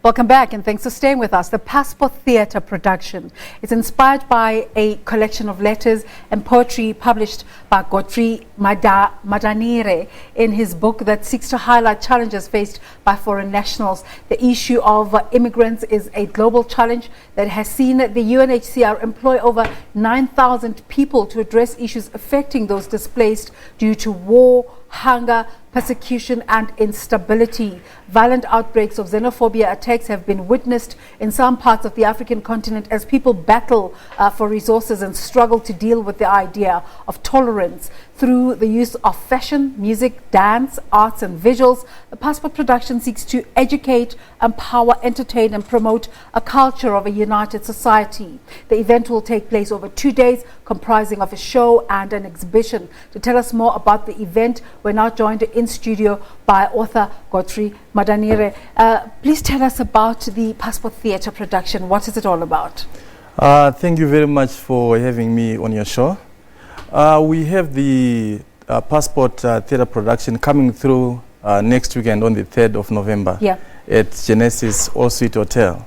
Welcome back and thanks for staying with us. The Passport Theatre production is inspired by a collection of letters and poetry published by Godfrey Madanhire in his book that seeks to highlight challenges faced by foreign nationals. The issue of immigrants is a global challenge that has seen the UNHCR employ over 9,000 people to address issues affecting those displaced due to war, hunger, persecution and instability. Violent outbreaks of xenophobia attacks have been witnessed in some parts of the African continent as people battle for resources and struggle to deal with the idea of tolerance. Through the use of fashion, music, dance, arts and visuals, the Passport production seeks to educate, empower, entertain and promote a culture of a united society. The event will take place over 2 days, comprising of a show and an exhibition. To tell us more about the event, we're now joined in studio by author Godfrey Madanhire. Please tell us about the Passport Theatre production. What is it all about? Thank you very much for having me on your show. We have the Passport Theatre production coming through next weekend on the 3rd of November at Genesis All Suite Hotel.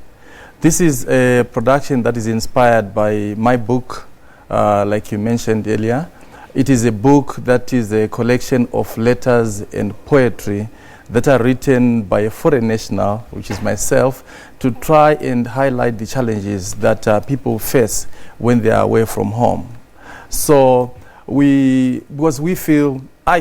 This is a production that is inspired by my book, like you mentioned earlier. It is a book that is a collection of letters and poetry that are written by a foreign national, which is myself, to try and highlight the challenges that people face when they are away from home. So I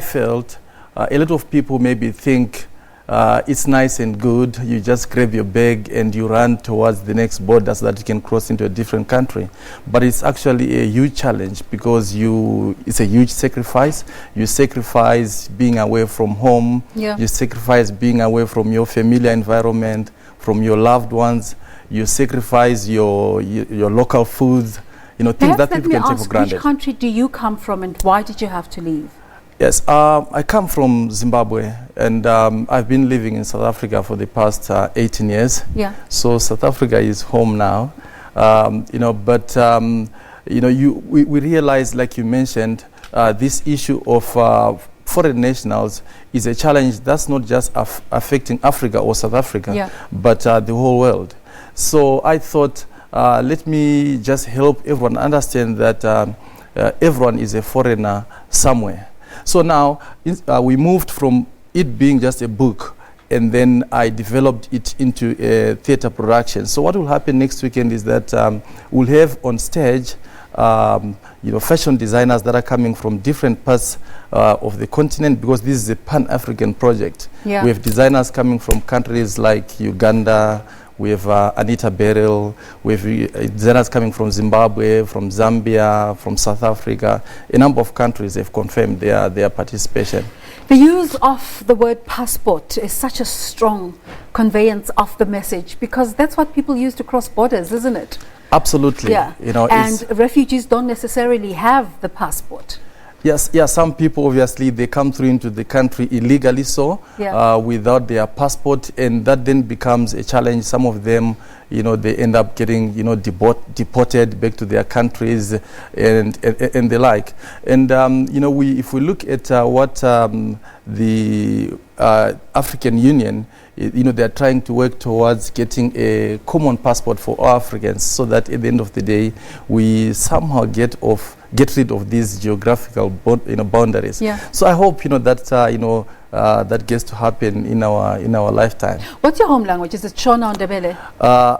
felt a lot of people maybe think it's nice and good, you just grab your bag and you run towards the next border so that you can cross into a different country. But it's actually a huge challenge because it's a huge sacrifice. You sacrifice being away from home, you sacrifice being away from your familiar environment, from your loved ones, you sacrifice your local foods, things that people can take for granted. Which country do you come from and why did you have to leave? Yes, I come from Zimbabwe and I've been living in South Africa for the past 18 years. So South Africa is home now, we realize, like you mentioned, this issue of foreign nationals is a challenge that's not just affecting Africa or South Africa, but the whole world. So I thought, let me just help everyone understand that everyone is a foreigner somewhere. So now we moved from it being just a book and then I developed it into a theatre production. So what will happen next weekend is that we'll have on stage fashion designers that are coming from different parts of the continent, because this is a Pan-African project. We have designers coming from countries like Uganda, we have Anita Beryl, we have designers coming from Zimbabwe, from Zambia, from South Africa. A number of countries have confirmed their participation. The use of the word passport is such a strong conveyance of the message because that's what people use to cross borders, isn't it? Absolutely. And refugees don't necessarily have the passport. Yes, some people obviously they come through into the country illegally, without their passport, and that then becomes a challenge. Some of them, they end up getting, deported back to their countries and the like. And if we look at what the African Union, they are trying to work towards getting a common passport for all Africans, so that at the end of the day, we somehow get rid of these geographical boundaries. So I hope that gets to happen in our lifetime. What's your home language? Is it Shona or Ndebele?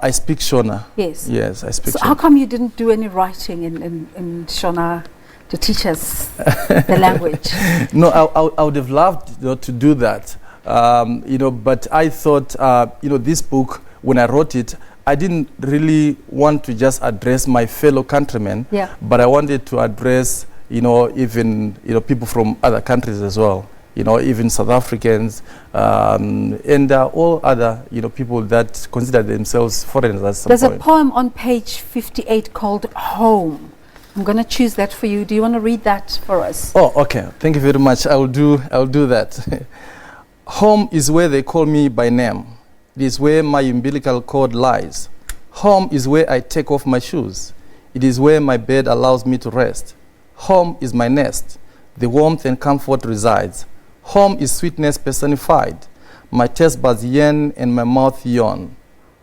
I speak Shona. Yes, I speak Shona. So how come you didn't do any writing in Shona to teach us the language? No, I would have loved to do that. But I thought, this book, when I wrote it, I didn't really want to just address my fellow countrymen, but I wanted to address, even, people from other countries as well, even South Africans, and all other, people that consider themselves foreigners. There's a poem on page 58 called Home. I'm going to choose that for you. Do you want to read that for us? Oh, okay. Thank you very much. I'll do that. Home is where they call me by name. It is where my umbilical cord lies. Home is where I take off my shoes. It is where my bed allows me to rest. Home is my nest. The warmth and comfort resides. Home is sweetness personified. My taste buds yearn and my mouth yawn.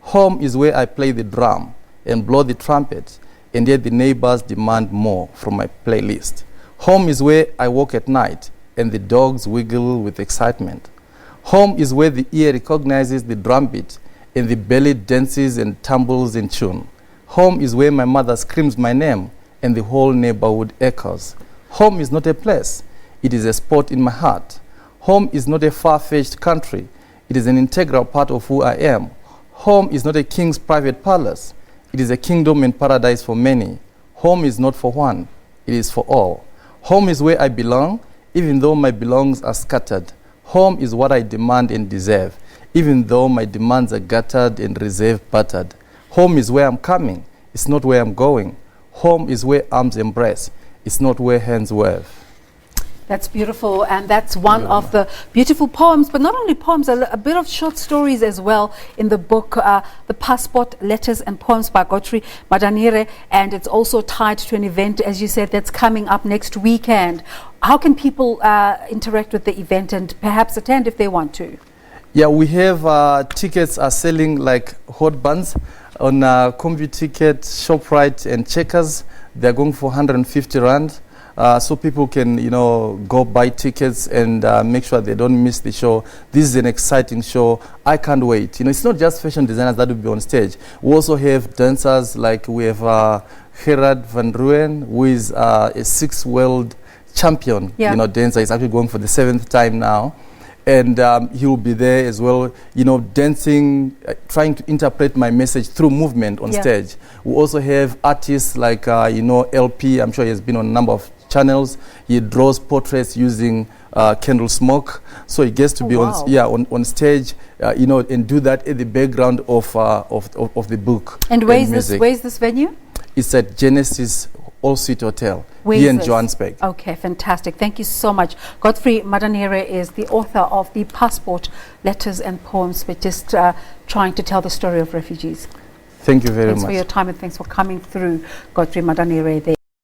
Home is where I play the drum and blow the trumpet, and yet the neighbors demand more from my playlist. Home is where I walk at night and the dogs wiggle with excitement. Home is where the ear recognizes the drumbeat and the belly dances and tumbles in tune. Home is where my mother screams my name and the whole neighborhood echoes. Home is not a place, it is a spot in my heart. Home is not a far-fetched country, it is an integral part of who I am. Home is not a king's private palace, it is a kingdom and paradise for many. Home is not for one, it is for all. Home is where I belong, even though my belongings are scattered. Home is what I demand and deserve, even though my demands are guttered and reserve battered. Home is where I'm coming, it's not where I'm going. Home is where arms embrace, it's not where hands wave. That's beautiful, and that's one of the beautiful poems, but not only poems, a bit of short stories as well in the book, The Passport, Letters and Poems by Godfrey Madanhire, and it's also tied to an event, as you said, that's coming up next weekend. How can people interact with the event and perhaps attend if they want to? Yeah, we have tickets are selling like hot buns on Combi Ticket, ShopRite and Checkers. They're going for 150 Rand. So people can, go buy tickets and make sure they don't miss the show. This is an exciting show. I can't wait. It's not just fashion designers that will be on stage. We also have dancers, like we have Gerard van Rooyen, who is a 6 world champion, dancer. He's actually going for the 7th time now. And he will be there as well, dancing, trying to interpret my message through movement on stage. We also have artists like, LP. I'm sure he has been on a number of channels. He draws portraits using candle smoke. So he gets to be on stage, and do that in the background of the book. And where's this venue? It's at Genesis All-Suite Hotel here in Johannesburg. Okay, fantastic. Thank you so much. Godfrey Madanhire is the author of The Passport, Letters and Poems, which is trying to tell the story of refugees. Thank you very much. Thanks for your time and thanks for coming through, Godfrey Madanhire.